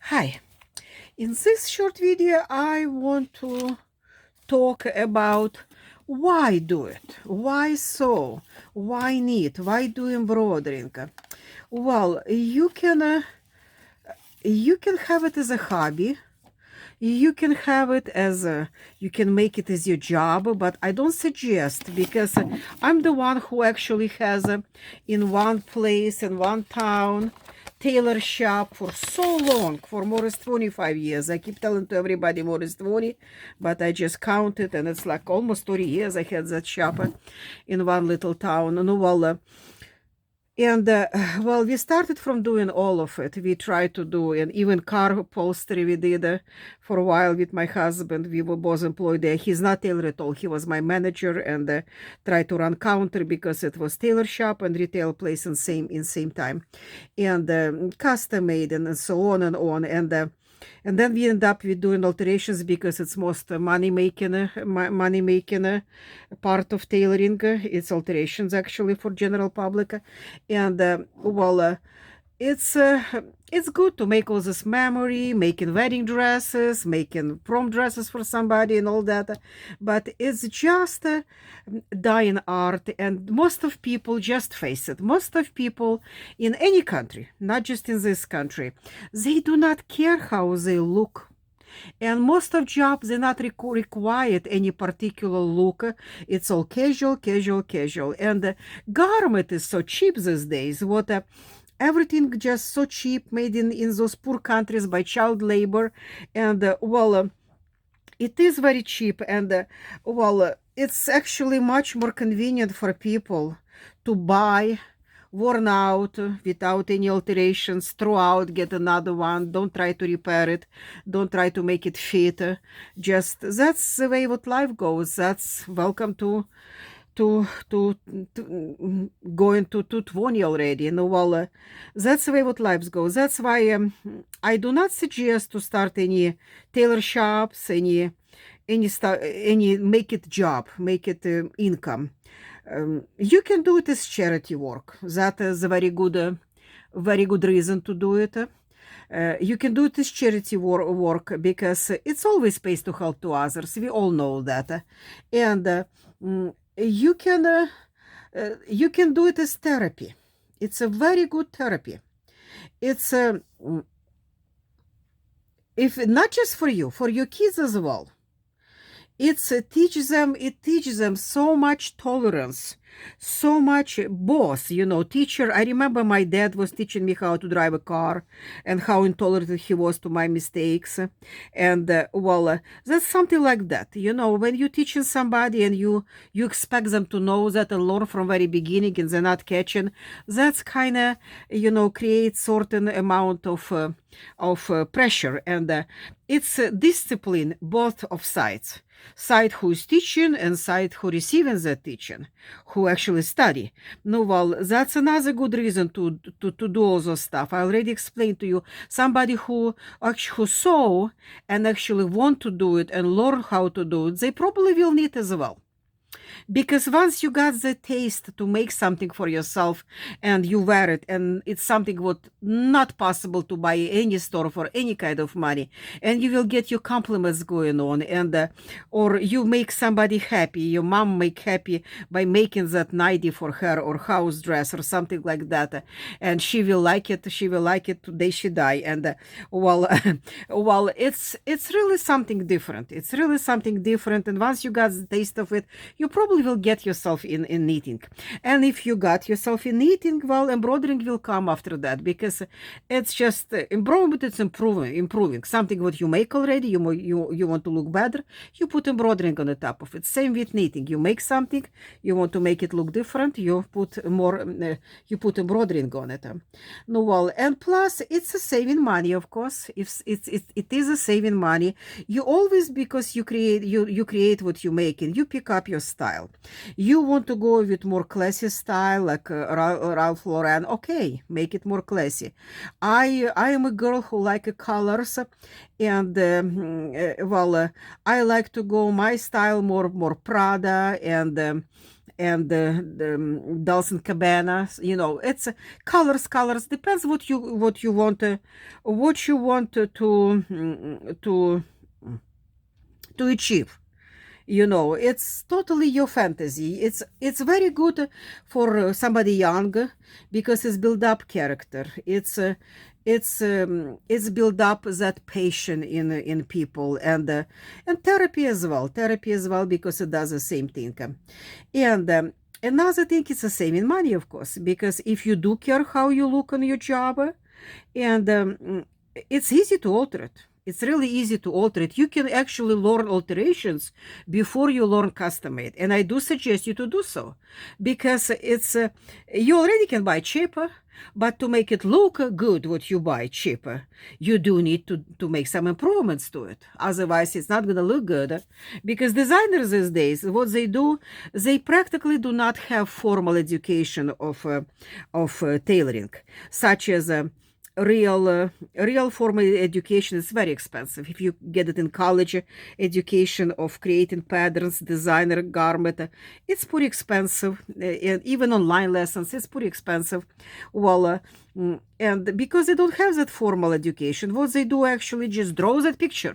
Hi, in this short video I want to talk about why do it, why sew, why knit, why do embroidering. Well, you can have it as a hobby. You can have it as you can make it as your job, but I don't suggest, because I'm the one who actually has in one place, in one town, tailor shop for so long, for more than 25 years. I keep telling to everybody more than 20, but I just counted, and it's like almost 30 years I had that shop in one little town. No, well, and well, we started from doing all of it. We tried to do, and even car upholstery we did for a while with my husband. We were both employed there. He's not tailor at all. He was my manager, and tried to run counter because it was tailor shop and retail place in same time, and custom made and so on and on. And then we end up with doing alterations because it's most money making part of tailoring. It's alterations actually for general public, and it's uh, it's good to make all this memory, making wedding dresses, making prom dresses for somebody and all that, but it's just a dying art. And most of people, just face it, most of people in any country, not just in this country, they do not care how they look. And most of jobs are not required any particular look. It's all casual, casual, casual. And garment is so cheap these days. Everything just so cheap, made in those poor countries by child labor. And it is very cheap. And it's actually much more convenient for people to buy worn out without any alterations, throw out, get another one, don't try to repair it, don't try to make it fit. Just that's the way what life goes. That's welcome to going to 20 already. That's the way what life goes. That's why I do not suggest to start any tailor shops, any make it job, make it income. You can do it as charity work. That is a very good reason to do it. You can do it as charity work because it's always pays to help to others. We all know that, and you can do it as therapy. It's a very good therapy. It's if not just for you, for your kids as well. It teaches them so much tolerance, so much both, teacher. I remember my dad was teaching me how to drive a car and how intolerant he was to my mistakes. And that's something like that. When you're teaching somebody and you expect them to know that and learn from very beginning, and they're not catching, that's kind of, creates certain amount of pressure. And it's discipline both of sides, side who is teaching and side who receiving the teaching, who actually study. No, well, that's another good reason to do all those stuff. I already explained to you. Somebody who saw and actually want to do it and learn how to do it, they probably will need as well. Because once you got the taste to make something for yourself and you wear it, and it's something what not possible to buy any store for any kind of money, and you will get your compliments going on, and or you make somebody happy, your mom make happy by making that nightie for her or house dress or something like that, and she will like it today she die. And well, it's really something different. It's really something different. And once you got the taste of it, you probably will get yourself in knitting. And if you got yourself in knitting, well, embroidering will come after that, because it's just embroidery. It's improving something what you make already. You want to look better, you put embroidering on the top of it. Same with knitting. You make something, you want to make it look different, you put more you put embroidering on it. No, well, and plus it's a saving money, of course. If it is a saving money, you always, because you create what you make, and you pick up your style. You want to go with more classy style, like Ralph Lauren. Okay, make it more classy. I am a girl who like colors, and I like to go my style more Prada and and the Dolce and Gabbana. You know, it's colors. Depends what you want to achieve. You know, it's totally your fantasy. It's very good for somebody young because it's build up character. It's build up that passion in people, and therapy as well. Therapy as well because it does the same thing. And another thing is the saving money, of course, because if you do care how you look on your job, and it's easy to alter it. It's really easy to alter it. You can actually learn alterations before you learn custom made, and I do suggest you to do so because it's you already can buy cheaper, but to make it look good, what you buy cheaper, you do need to make some improvements to it. Otherwise, it's not going to look good. Because designers these days, what they do, they practically do not have formal education of tailoring, such as real formal education is very expensive. If you get it in college, education of creating patterns, designer garment, it's pretty expensive. And even online lessons, it's pretty expensive. Well, and because they don't have that formal education, what they do actually just draw that picture.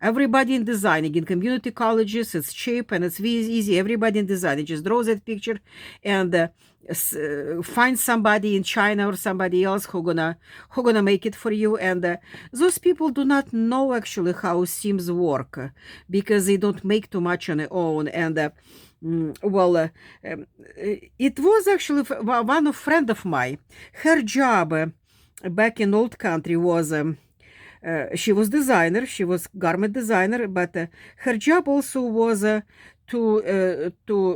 Everybody in designing in community colleges, it's cheap and it's easy. Everybody in designing just draws that picture and find somebody in China or somebody else who gonna make it for you. And those people do not know actually how seams work because they don't make too much on their own. And it was actually one friend of mine. Her job back in old country was. She was designer, she was garment designer, but her job also was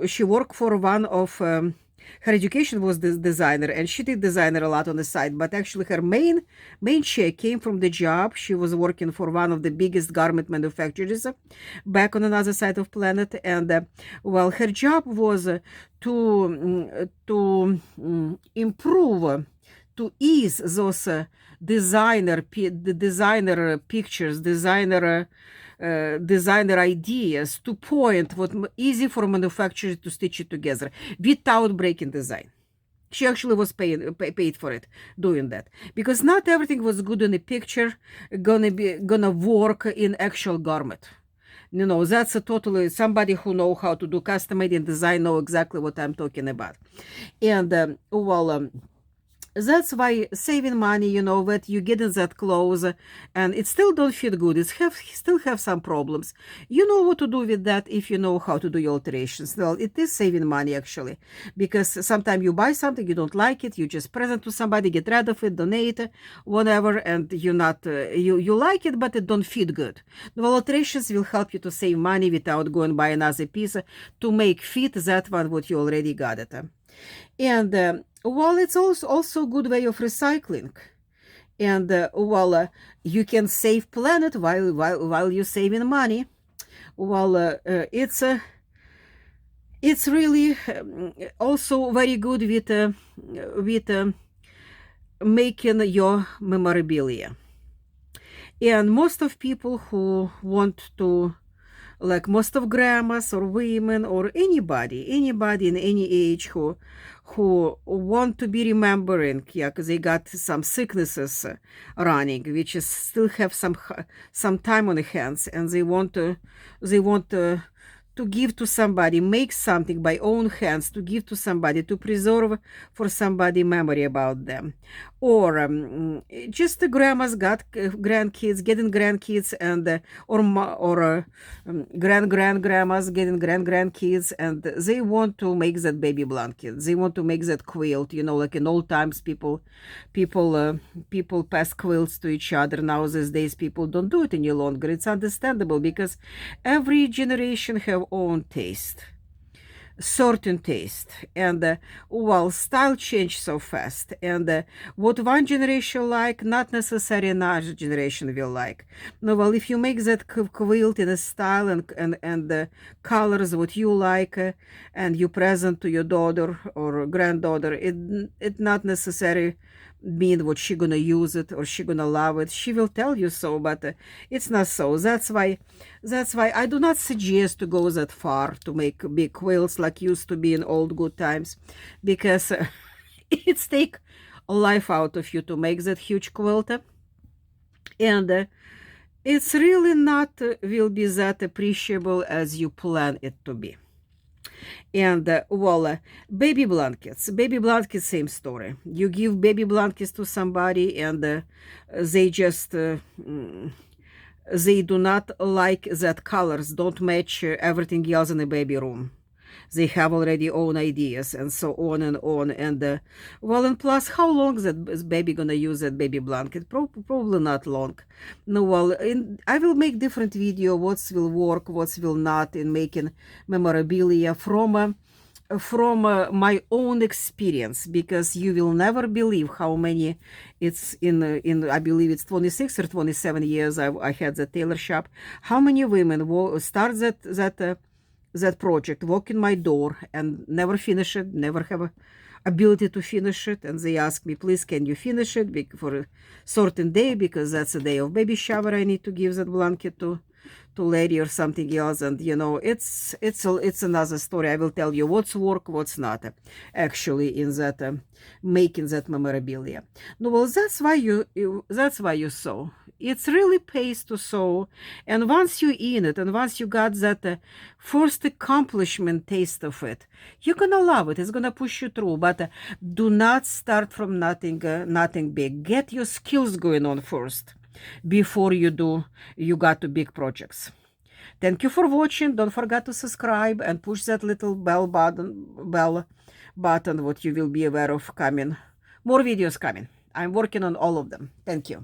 she worked for one of her education was the designer, and she did designer a lot on the side, but actually her main check came from the job. She was working for one of the biggest garment manufacturers back on another side of planet, and her job was to improve, to ease those designer pictures, designer ideas, to point what easy for manufacturer to stitch it together without breaking design. She actually was paid for it doing that, because not everything was good in a picture gonna work in actual garment. You know, that's a totally somebody who know how to do custom made and design know exactly what I'm talking about. And that's why saving money, you know, that you get in that clothes and it still don't fit good. It still have some problems. You know what to do with that if you know how to do your alterations. Well, it is saving money actually, because sometimes you buy something, you don't like it, you just present to somebody, get rid of it, donate, whatever, and you're not, you like it, but it don't fit good. Well, alterations will help you to save money without going buy another piece to make fit that one what you already got it. And it's also a good way of recycling. And you can save planet while you're saving money. It's really also very good with making your memorabilia. And most of people who want to, like most of grandmas or women or anybody in any age who want to be remembering, because they got some sicknesses running, which is still have some time on the hands, and they want to give to somebody, make something by own hands, to give to somebody, to preserve for somebody memory about them. Or just the grandmas got grandkids, getting grandkids, and or grandmas getting grandkids, and they want to make that baby blanket. They want to make that quilt, you know, like in old times people pass quilts to each other. Now these days people don't do it any longer. It's understandable because every generation have own taste, certain taste, and style change so fast, and what one generation like, not necessarily another generation will like. No, well, if you make that quilt in a style and colors what you like, and you present to your daughter or granddaughter, it not necessarily mean what she gonna use it or she gonna love it. She will tell you so, but it's not so. That's why I do not suggest to go that far to make big quilts like used to be in old good times, because it's take a life out of you to make that huge quilt, and it's really not will be that appreciable as you plan it to be. And well, baby blankets, same story. You give baby blankets to somebody, and they just they do not like that colors don't match everything else in the baby room. They have already own ideas and so on and on. And well, and plus, how long is baby gonna use that baby blanket? Probably not long. No, well, I will make different video what will work, what will not in making memorabilia from my own experience, because you will never believe how many it's in I believe it's 26 or 27 years I had the tailor shop, how many women start that project, walk in my door and never finish it, never have a ability to finish it, and they ask me, please, can you finish it for a certain day, because that's the day of baby shower, I need to give that blanket to lady or something else. And it's another story. I will tell you what's work, what's not actually in that making that memorabilia. No, well, that's why you sew. It's really pays to sew, and once you in it, and once you got that first accomplishment taste of it, you're gonna love it. It's gonna push you through. But do not start from nothing big. Get your skills going on first before you got to big projects. Thank you for watching. Don't forget to subscribe and push that little bell button what you will be aware of coming. More videos coming. I'm working on all of them. Thank you.